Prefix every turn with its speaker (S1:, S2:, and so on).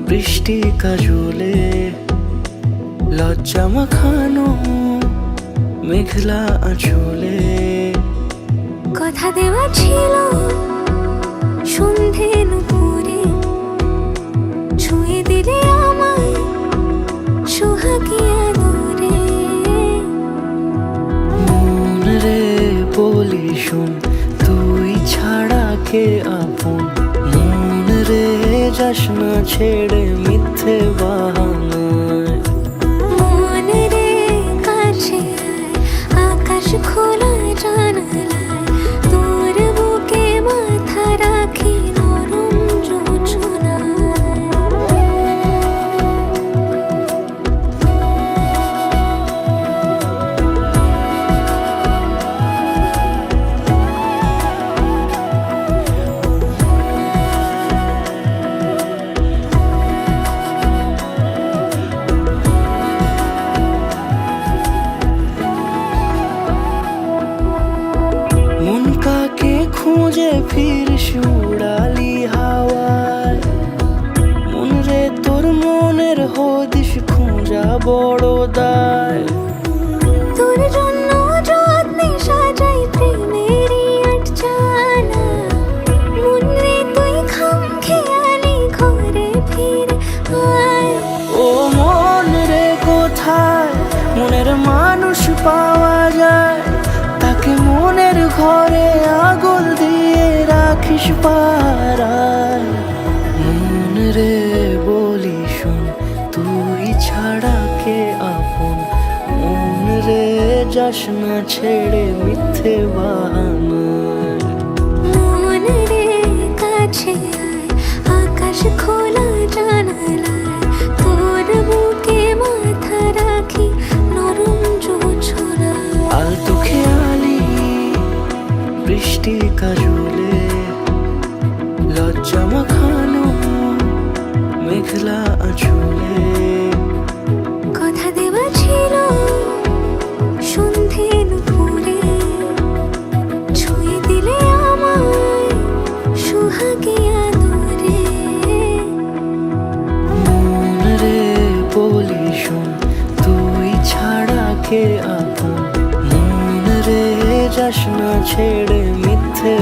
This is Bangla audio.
S1: বৃষ্টি কাজলে লজ্জা মাখানো মেঘলা আঁচলে।
S2: কথা দেওয়া ছিল সন্ধে নুপুরে, ছুঁয়ে দিলে আমায় সোহাগী আদরে।
S1: মন রে বলি শোন, তুই ছাড়া কে আপন। মন রে যাস না ছেড়ে মিথ্যে বাহানায়।
S2: মন রে কাছে আয়, আকাশ খোলা জানালায়, তোর বুকে মাথা রাখি নরম জোছনায়।
S1: মন কাকে খুঁজে ফিরিস উড়ালি হাওয়ায়। মন রে তোর মনের হদিস খোঁজা বড় দায়।
S2: তোর জন্য যত্নে সাজাই প্রেমেরই আটচালা, মন রে তুই খামখেয়ালি ঘরে ফিরে আয়।
S1: ও মন রে কোথায় মনের মানুষ পাওয়া যায়, তাকে মনের ঘরে আগুন দিয়ে রাখিস পাড়ায়। মন রে বলি শোন, তুই ছাড়া কে আপন। মন রে যাস না ছেড়ে মিথ্যে বাহানায়।
S2: মন রে কাছে আয়, আকাশ খোলা জানালায়, তোর বুকে মাথা রাখি নরম জোছনায়।
S1: আলতো খেয়ালি বৃষ্টি কাজলে লজ্জা মাখানো মেঘলা আঁচলে।
S2: কথা দেওয়া ছিল সন্ধে নুপুরে, ছুঁয়ে দিলে আমায় সোহাগী আদরে।
S1: মন রে বলি শোন, তুই ছাড়া কে আপন। মন রে যাস না ছেড়ে মিথ্যে